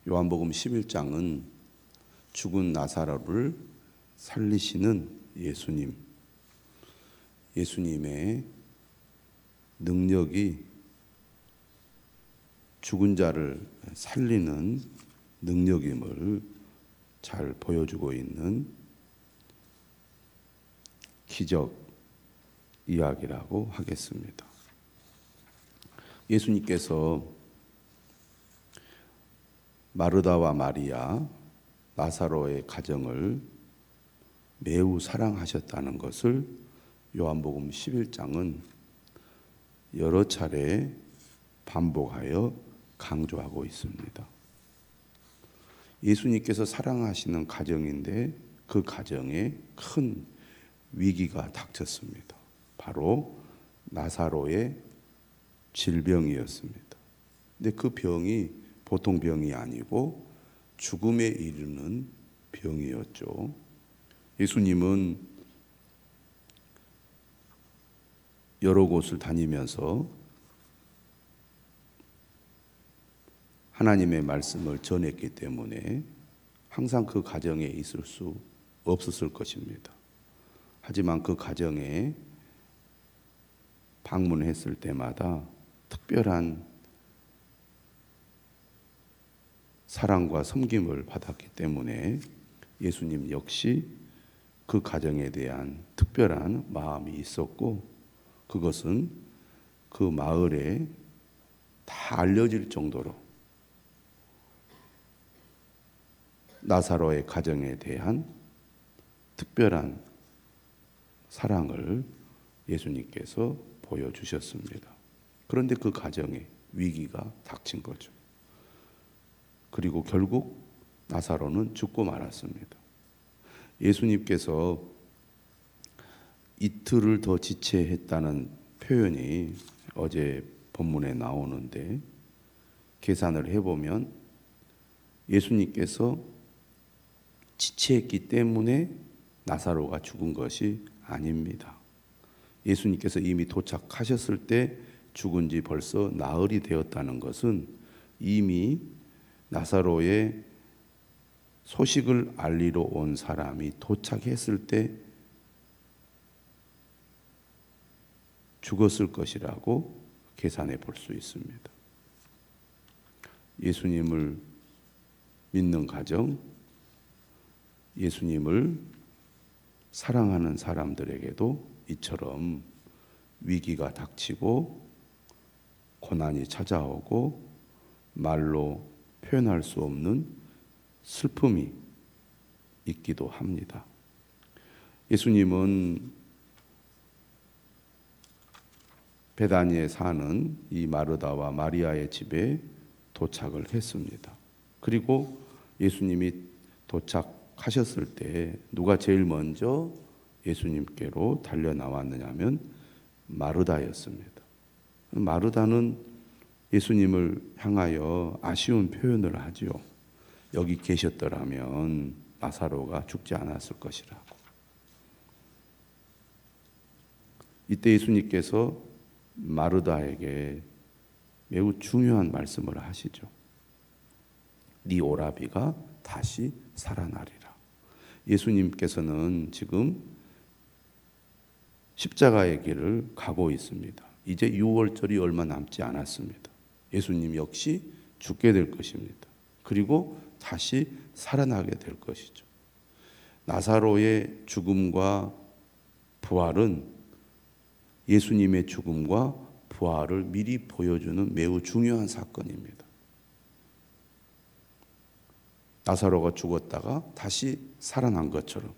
요한복음 11장은 죽은 나사로를 살리시는 예수님의 능력이 죽은 자를 살리는 능력임을 잘 보여주고 있는 기적 이야기라고 하겠습니다. 예수님께서 마르다와 마리아, 나사로의 가정을 매우 사랑하셨다는 것을 요한복음 11장은 여러 차례 반복하여 강조하고 있습니다. 예수님께서 사랑하시는 가정인데 그 가정에 큰 위기가 닥쳤습니다. 바로 나사로의 질병이었습니다. 근데 그 병이 보통 병이 아니고 죽음에 이르는 병이었죠. 예수님은 여러 곳을 다니면서 하나님의 말씀을 전했기 때문에 항상 그 가정에 있을 수 없었을 것입니다. 하지만 그 가정에 방문했을 때마다 특별한 사랑과 섬김을 받았기 때문에 예수님 역시 그 가정에 대한 특별한 마음이 있었고, 그것은 그 마을에 다 알려질 정도로 나사로의 가정에 대한 특별한 사랑을 예수님께서 보여주셨습니다. 그런데 그 가정에 위기가 닥친 거죠. 그리고 결국 나사로는 죽고 말았습니다. 예수님께서 이틀을 더 지체했다는 표현이 어제 본문에 나오는데, 계산을 해보면 예수님께서 지체했기 때문에 나사로가 죽은 것이 아닙니다. 예수님께서 이미 도착하셨을 때 죽은 지 벌써 나흘이 되었다는 것은 이미 나사로의 소식을 알리러 온 사람이 도착했을 때 죽었을 것이라고 계산해 볼 수 있습니다. 예수님을 믿는 가정, 예수님을 사랑하는 사람들에게도 이처럼 위기가 닥치고 고난이 찾아오고 말로 표현할 수 없는 슬픔이 있기도 합니다. 예수님은 베다니에 사는 이 마르다와 마리아의 집에 도착을 했습니다. 그리고 예수님이 도착하셨을 때 누가 제일 먼저 예수님께로 달려 나왔느냐면 마르다였습니다. 마르다는 예수님을 향하여 아쉬운 표현을 하지요. 여기 계셨더라면 나사로가 죽지 않았을 것이라고. 이때 예수님께서 마르다에게 매우 중요한 말씀을 하시죠. 네 오라비가 다시 살아나리라. 예수님께서는 지금 십자가의 길을 가고 있습니다. 이제 6월절이 얼마 남지 않았습니다. 예수님 역시 죽게 될 것입니다. 그리고 다시 살아나게 될 것이죠. 나사로의 죽음과 부활은 예수님의 죽음과 부활을 미리 보여주는 매우 중요한 사건입니다. 나사로가 죽었다가 다시 살아난 것처럼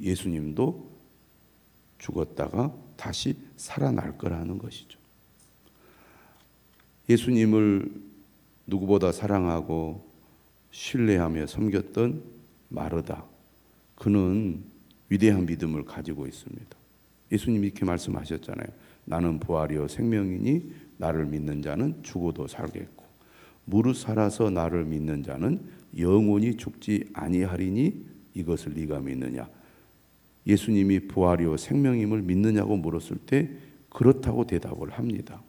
예수님도 죽었다가 다시 살아날 거라는 것이죠. 예수님을 누구보다 사랑하고 신뢰하며 섬겼던 마르다, 그는 위대한 믿음을 가지고 있습니다. 예수님이 이렇게 말씀하셨잖아요. 나는 부활이요 생명이니 나를 믿는 자는 죽어도 살겠고 무릇 살아서 나를 믿는 자는 영원히 죽지 아니하리니 이것을 네가 믿느냐. 예수님이 부활이요 생명임을 믿느냐고 물었을 때 그렇다고 대답을 합니다.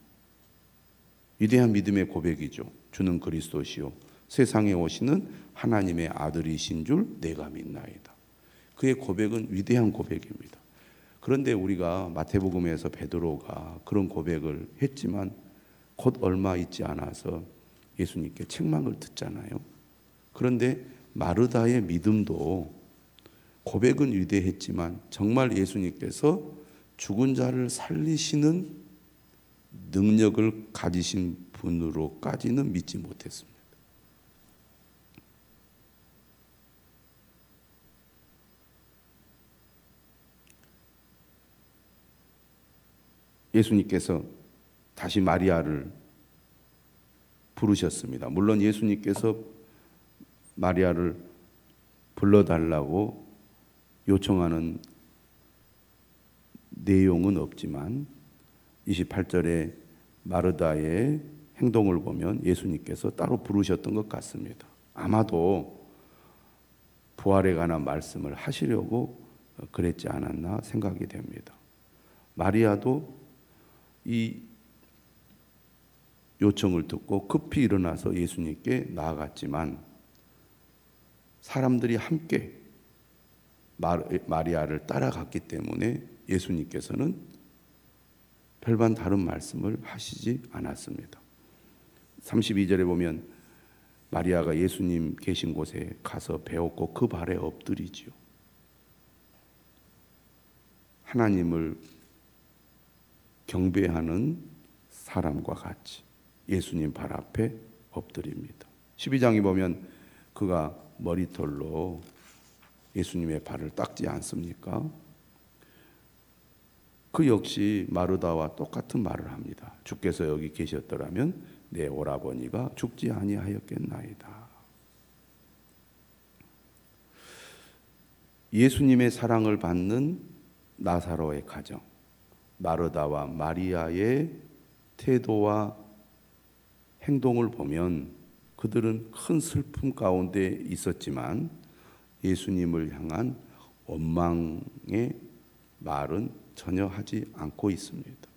위대한 믿음의 고백이죠. 주는 그리스도시요 세상에 오시는 하나님의 아들이신 줄 내가 믿나이다. 그의 고백은 위대한 고백입니다. 그런데 우리가 마태복음에서 베드로가 그런 고백을 했지만 곧 얼마 있지 않아서 예수님께 책망을 듣잖아요. 그런데 마르다의 믿음도 고백은 위대했지만 정말 예수님께서 죽은 자를 살리시는 능력을 가지신 분으로까지는 믿지 못했습니다. 예수님께서 다시 마리아를 부르셨습니다. 물론 예수님께서 마리아를 불러달라고 요청하는 내용은 없지만 28절에 마르다의 행동을 보면 예수님께서 따로 부르셨던 것 같습니다. 아마도 부활에 관한 말씀을 하시려고 그랬지 않았나 생각이 됩니다. 마리아도 이 요청을 듣고 급히 일어나서 예수님께 나아갔지만 사람들이 함께 마리아를 따라갔기 때문에 예수님께서는 별반 다른 말씀을 하시지 않았습니다. 32절에 보면 마리아가 예수님 계신 곳에 가서 배웠고 그 발에 엎드리지요. 하나님을 경배하는 사람과 같이 예수님 발 앞에 엎드립니다. 12장에 보면 그가 머리털로 예수님의 발을 닦지 않습니까? 그 역시 마르다와 똑같은 말을 합니다. 주께서 여기 계셨더라면 내 오라버니가 죽지 아니하였겠나이다. 예수님의 사랑을 받는 나사로의 가정, 마르다와 마리아의 태도와 행동을 보면 그들은 큰 슬픔 가운데 있었지만 예수님을 향한 원망의 말은 전혀 하지 않고 있습니다.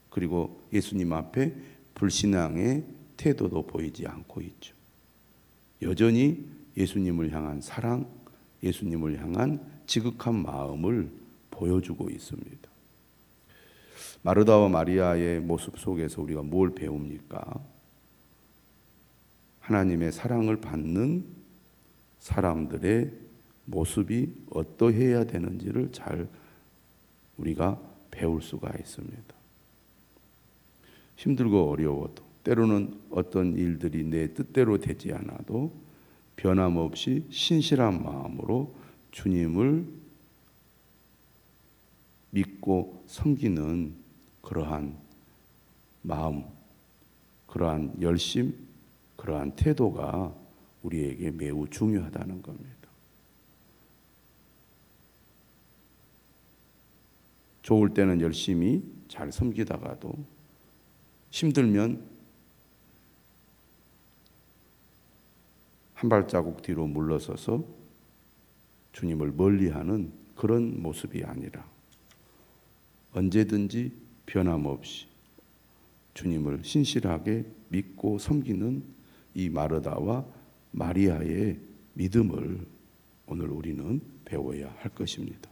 그리고 예수님 앞에 불신앙의 태도도 보이지 않고 있죠. 여전히 예수님을 향한 사랑, 예수님을 향한 지극한 마음을 보여주고 있습니다. 마르다와 마리아의 모습 속에서 우리가 뭘 배웁니까? 하나님의 사랑을 받는 사람들의 모습이 어떠해야 되는지를 잘 우리가 배울 수가 있습니다. 힘들고 어려워도 때로는 어떤 일들이 내 뜻대로 되지 않아도 변함없이 신실한 마음으로 주님을 믿고 섬기는 그러한 마음, 그러한 열심, 그러한 태도가 우리에게 매우 중요하다는 겁니다. 좋을 때는 열심히 잘 섬기다가도 힘들면 한 발자국 뒤로 물러서서 주님을 멀리하는 그런 모습이 아니라 언제든지 변함없이 주님을 신실하게 믿고 섬기는 이 마르다와 마리아의 믿음을 오늘 우리는 배워야 할 것입니다.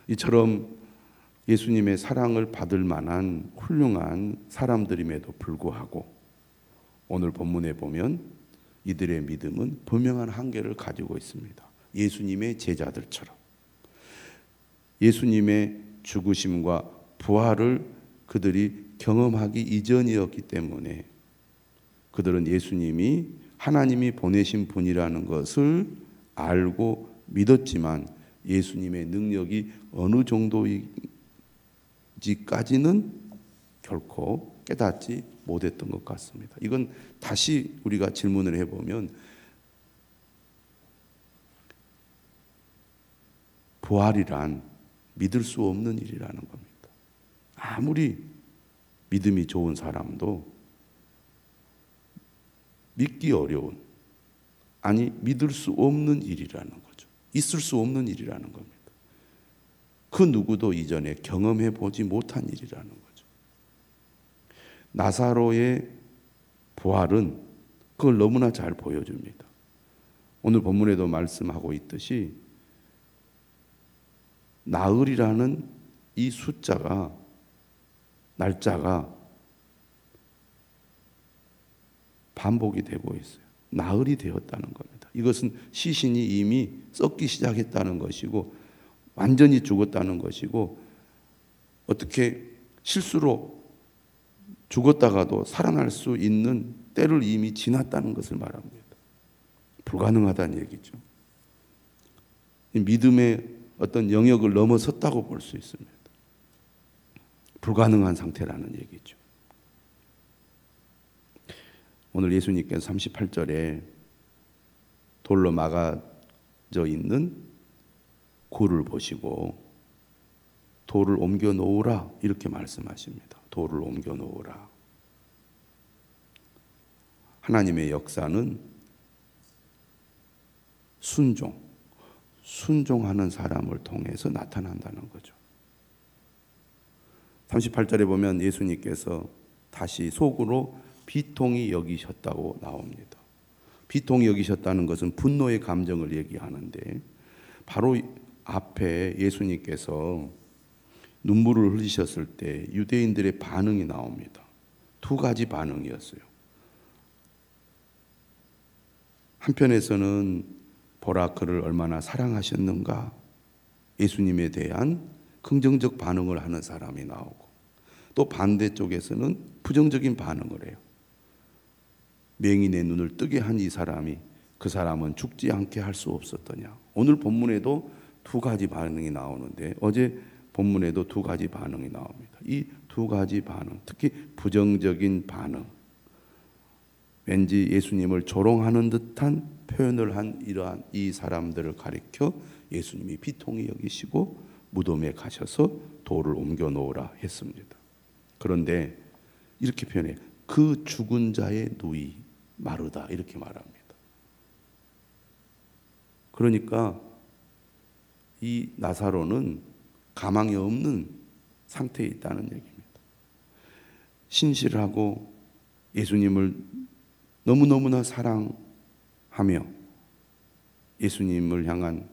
이처럼 예수님의 사랑을 받을 만한 훌륭한 사람들임에도 불구하고 오늘 본문에 보면 이들의 믿음은 분명한 한계를 가지고 있습니다. 예수님의 제자들처럼 예수님의 죽으심과 부활을 그들이 경험하기 이전이었기 때문에 그들은 예수님이 하나님이 보내신 분이라는 것을 알고 믿었지만 예수님의 능력이 어느 정도인지까지는 결코 깨닫지 못했던 것 같습니다. 이건 다시 우리가 질문을 해보면 부활이란 믿을 수 없는 일이라는 겁니다. 아무리 믿음이 좋은 사람도 믿기 어려운, 아니 믿을 수 없는 일이라는 거죠. 있을 수 없는 일이라는 겁니다. 그 누구도 이전에 경험해 보지 못한 일이라는 거죠. 나사로의 부활은 그걸 너무나 잘 보여줍니다. 오늘 본문에도 말씀하고 있듯이 나흘이라는 이 숫자가, 날짜가 반복이 되고 있어요. 나흘이 되었다는 겁니다. 이것은 시신이 이미 썩기 시작했다는 것이고 완전히 죽었다는 것이고 어떻게 실수로 죽었다가도 살아날 수 있는 때를 이미 지났다는 것을 말합니다. 불가능하다는 얘기죠. 믿음의 어떤 영역을 넘어섰다고 볼 수 있습니다. 불가능한 상태라는 얘기죠. 오늘 예수님께서 38절에 돌로 막아져 있는 굴을 보시고 돌을 옮겨 놓으라 이렇게 말씀하십니다. 돌을 옮겨 놓으라. 하나님의 역사는 순종하는 사람을 통해서 나타난다는 거죠. 38절에 보면 예수님께서 다시 속으로 비통히 여기셨다고 나옵니다. 비통히 여기셨다는 것은 분노의 감정을 얘기하는데 바로 앞에 예수님께서 눈물을 흘리셨을 때 유대인들의 반응이 나옵니다. 두 가지 반응이었어요. 한편에서는 보라 그를 얼마나 사랑하셨는가 예수님에 대한 긍정적 반응을 하는 사람이 나오고 또 반대쪽에서는 부정적인 반응을 해요. 맹인의 눈을 뜨게 한 이 사람이 그 사람은 죽지 않게 할 수 없었더냐. 오늘 본문에도 두 가지 반응이 나오는데 어제 본문에도 두 가지 반응이 나옵니다. 이 두 가지 반응, 특히 부정적인 반응, 왠지 예수님을 조롱하는 듯한 표현을 한 이러한 이 사람들을 가리켜 예수님이 비통히 여기시고 무덤에 가셔서 돌을 옮겨 놓으라 했습니다. 그런데 이렇게 표현해 그 죽은 자의 누이 마르다 이렇게 말합니다. 그러니까 이 나사로는 가망이 없는 상태에 있다는 얘기입니다. 신실하고 예수님을 너무너무나 사랑하며 예수님을 향한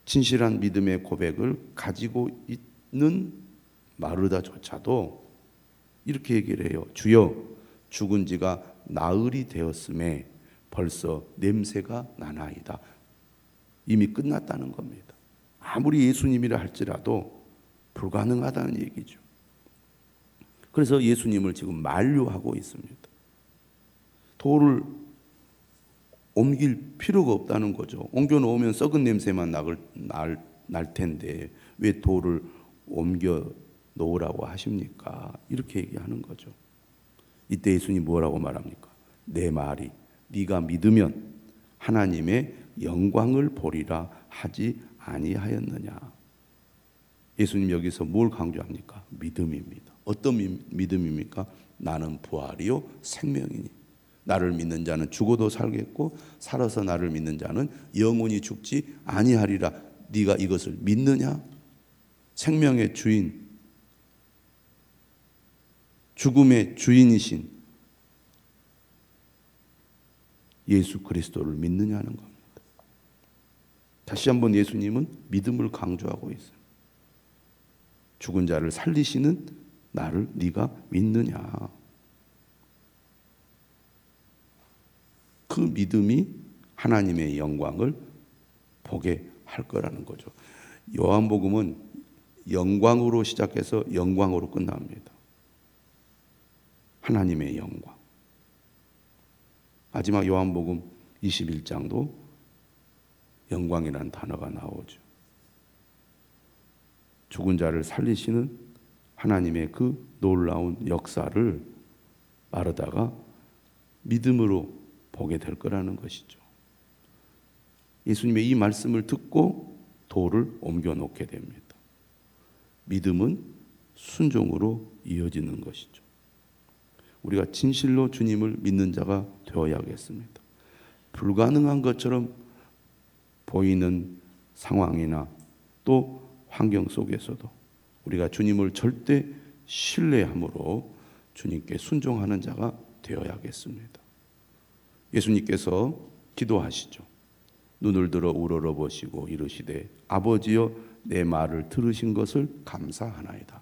진실한 믿음의 고백을 가지고 있는 마르다조차도 이렇게 얘기를 해요. 주여 죽은 지가 나흘이 되었음에 벌써 냄새가 나나이다. 이미 끝났다는 겁니다. 아무리 예수님이라 할지라도 불가능하다는 얘기죠. 그래서 예수님을 지금 만류하고 있습니다. 돌을 옮길 필요가 없다는 거죠. 옮겨 놓으면 썩은 냄새만 날 텐데 왜 돌을 옮겨 놓으라고 하십니까? 이렇게 얘기하는 거죠. 이때 예수님이 뭐라고 말합니까? 내 말이 네가 믿으면 하나님의 영광을 보리라 하지 아니하였느냐. 예수님 여기서 뭘 강조합니까? 믿음입니다. 어떤 믿음입니까? 나는 부활이요 생명이니 나를 믿는 자는 죽어도 살겠고 살아서 나를 믿는 자는 영원히 죽지 아니하리라. 네가 이것을 믿느냐? 생명의 주인, 죽음의 주인이신 예수 그리스도를 믿느냐는 겁니다. 다시 한번 예수님은 믿음을 강조하고 있어요. 죽은 자를 살리시는 나를 네가 믿느냐. 그 믿음이 하나님의 영광을 보게 할 거라는 거죠. 요한복음은 영광으로 시작해서 영광으로 끝납니다. 하나님의 영광. 마지막 요한복음 21장도 영광이라는 단어가 나오죠. 죽은 자를 살리시는 하나님의 그 놀라운 역사를 마르다가 믿음으로 보게 될 거라는 것이죠. 예수님의 이 말씀을 듣고 돌을 옮겨 놓게 됩니다. 믿음은 순종으로 이어지는 것이죠. 우리가 진실로 주님을 믿는 자가 되어야겠습니다. 불가능한 것처럼 보이는 상황이나 또 환경 속에서도 우리가 주님을 절대 신뢰함으로 주님께 순종하는 자가 되어야겠습니다. 예수님께서 기도하시죠. 눈을 들어 우러러 보시고 이르시되 아버지여 내 말을 들으신 것을 감사하나이다.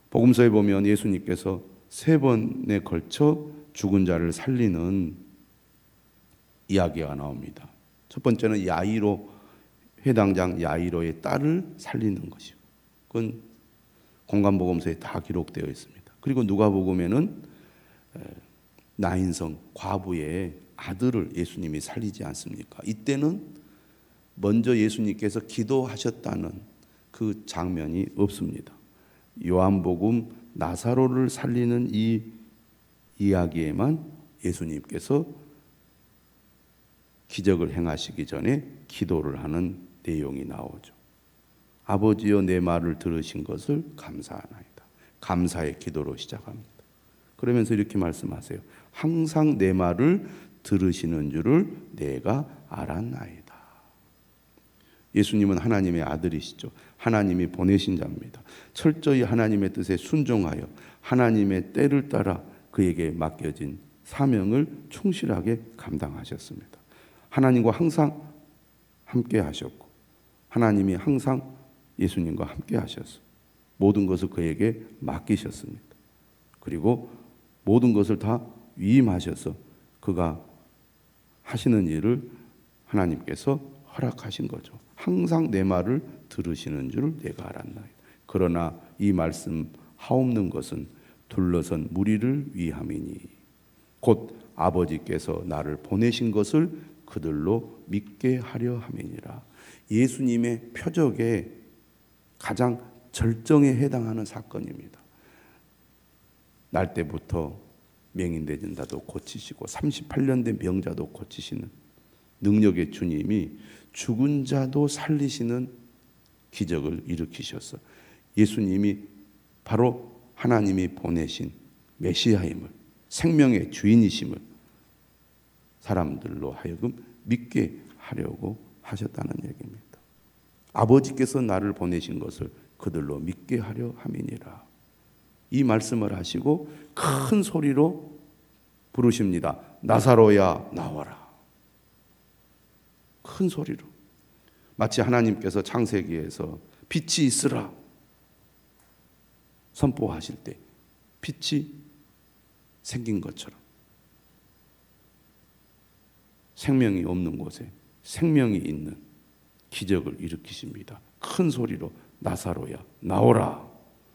복음서에 보면 예수님께서 3번에 걸쳐 죽은 자를 살리는 이야기가 나옵니다. 첫 번째는 야이로, 회당장 야이로의 딸을 살리는 것이고, 그건 공간복음서에 다 기록되어 있습니다. 그리고 누가복음에는 나인성 과부의 아들을 예수님이 살리지 않습니까? 이때는 먼저 예수님께서 기도하셨다는 그 장면이 없습니다. 요한복음 나사로를 살리는 이 이야기에만 예수님께서 기적을 행하시기 전에 기도를 하는 내용이 나오죠. 아버지여 내 말을 들으신 것을 감사하나이다. 감사의 기도로 시작합니다. 그러면서 이렇게 말씀하세요. 항상 내 말을 들으시는 줄을 내가 알았나이다. 예수님은 하나님의 아들이시죠. 하나님이 보내신 자입니다. 철저히 하나님의 뜻에 순종하여 하나님의 때를 따라 그에게 맡겨진 사명을 충실하게 감당하셨습니다. 하나님과 항상 함께 하셨고 하나님이 항상 예수님과 함께 하셨어요. 모든 것을 그에게 맡기셨습니다. 그리고 모든 것을 다 위임하셔서 그가 하시는 일을 하나님께서 허락하신 거죠. 항상 내 말을 들으시는 줄 내가 알았나이다. 그러나 이 말씀 하옵는 것은 둘러선 무리를 위함이니 곧 아버지께서 나를 보내신 것을 그들로 믿게 하려 함이니라. 예수님의 표적에 가장 절정에 해당하는 사건입니다. 날 때부터 맹인된 자도 고치시고 38년 된 병자도 고치시는 능력의 주님이 죽은 자도 살리시는 기적을 일으키셔서 예수님이 바로 하나님이 보내신 메시아임을, 생명의 주인이심을 사람들로 하여금 믿게 하려고 하셨다는 얘기입니다. 아버지께서 나를 보내신 것을 그들로 믿게 하려 함이니라. 이 말씀을 하시고 큰 소리로 부르십니다. 나사로야 나와라. 큰 소리로. 마치 하나님께서 창세기에서 빛이 있으라 선포하실 때 빛이 생긴 것처럼 생명이 없는 곳에 생명이 있는 기적을 일으키십니다. 큰 소리로 나사로야 나오라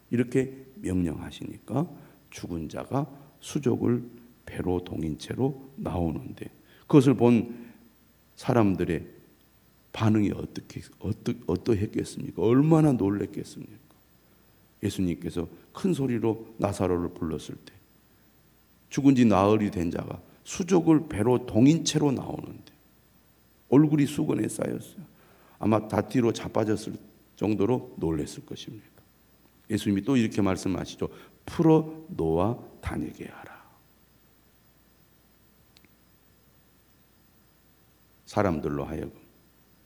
이렇게 명령하시니까 죽은 자가 수족을 배로 동인 채로 나오는데 그것을 본 사람들의 반응이 어떠했겠습니까? 얼마나 놀랬겠습니까? 예수님께서 큰 소리로 나사로를 불렀을 때 죽은 지 나흘이 된 자가 수족을 배로 동인 채로 나오는데 얼굴이 수건에 쌓였어요. 아마 다뒤로 자빠졌을 정도로 놀랐을 것입니다. 예수님이 또 이렇게 말씀하시죠. 풀어 놓아 다니게 하라. 사람들로 하여금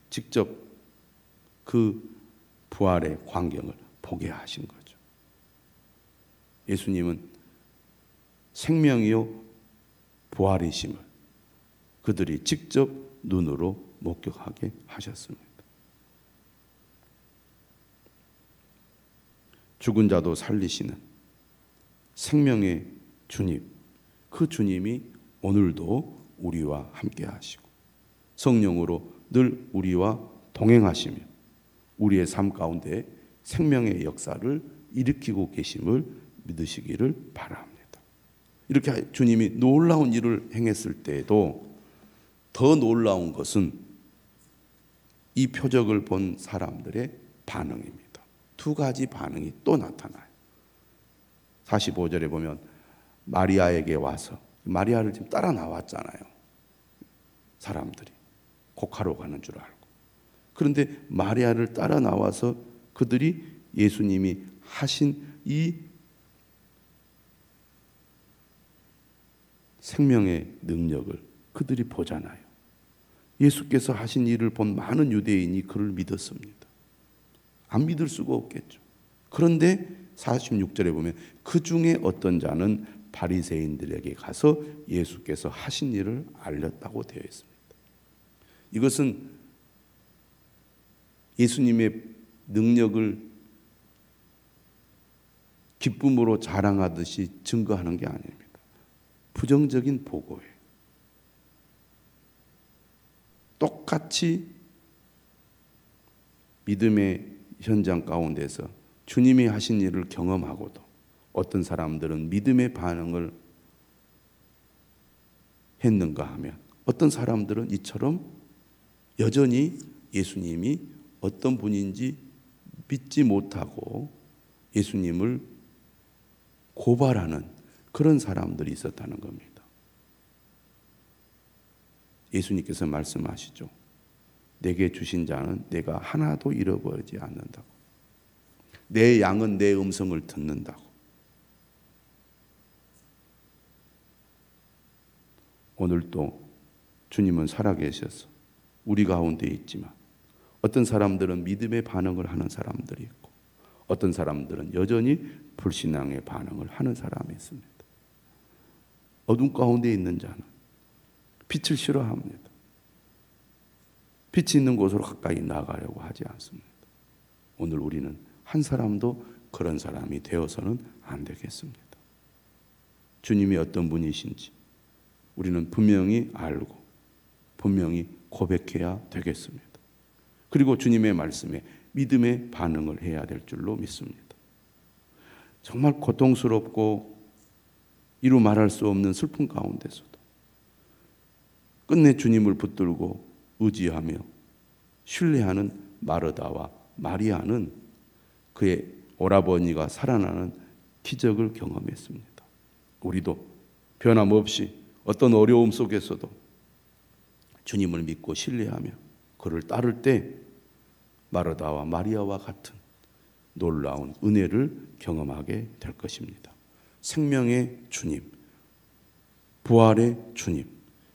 직접 그 부활의 광경을 보게 하신 거죠. 예수님은 생명이요 부활이심을 그들이 직접 눈으로 목격하게 하셨습니다. 죽은 자도 살리시는 생명의 주님, 그 주님이 오늘도 우리와 함께 하시고 성령으로 늘 우리와 동행하시며 우리의 삶 가운데 생명의 역사를 일으키고 계심을 믿으시기를 바랍니다. 이렇게 주님이 놀라운 일을 행했을 때에도 더 놀라운 것은 이 표적을 본 사람들의 반응입니다. 두 가지 반응이 또 나타나요. 45절에 보면 마리아에게 와서 마리아를 지금 따라 나왔잖아요. 사람들이 곡하러 가는 줄 알고. 그런데 마리아를 따라 나와서 그들이 예수님이 하신 이 생명의 능력을 그들이 보잖아요. 예수께서 하신 일을 본 많은 유대인이 그를 믿었습니다. 안 믿을 수가 없겠죠. 그런데 46절에 보면 그 중에 어떤 자는 바리새인들에게 가서 예수께서 하신 일을 알렸다고 되어 있습니다. 이것은 예수님의 능력을 기쁨으로 자랑하듯이 증거하는 게 아닙니다. 부정적인 보고예요. 똑같이 믿음의 현장 가운데서 주님이 하신 일을 경험하고도 어떤 사람들은 믿음의 반응을 했는가 하면 어떤 사람들은 이처럼 여전히 예수님이 어떤 분인지 믿지 못하고 예수님을 고발하는 그런 사람들이 있었다는 겁니다. 예수님께서 말씀하시죠. 내게 주신 자는 내가 하나도 잃어버리지 않는다고. 내 양은 내 음성을 듣는다고. 오늘도 주님은 살아계셔서 우리 가운데 있지만 어떤 사람들은 믿음의 반응을 하는 사람들이 있고 어떤 사람들은 여전히 불신앙의 반응을 하는 사람이 있습니다. 어둠 가운데 있는 자는 빛을 싫어합니다. 빛이 있는 곳으로 가까이 나가려고 하지 않습니다. 오늘 우리는 한 사람도 그런 사람이 되어서는 안 되겠습니다. 주님이 어떤 분이신지 우리는 분명히 알고 분명히 고백해야 되겠습니다. 그리고 주님의 말씀에 믿음의 반응을 해야 될 줄로 믿습니다. 정말 고통스럽고 이루 말할 수 없는 슬픔 가운데서도 끝내 주님을 붙들고 의지하며 신뢰하는 마르다와 마리아는 그의 오라버니가 살아나는 기적을 경험했습니다. 우리도 변함없이 어떤 어려움 속에서도 주님을 믿고 신뢰하며 그를 따를 때 마르다와 마리아와 같은 놀라운 은혜를 경험하게 될 것입니다. 생명의 주님, 부활의 주님,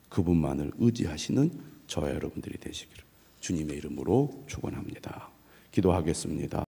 그분만을 의지하시는 저와 여러분들이 되시기를 주님의 이름으로 축원합니다. 기도하겠습니다.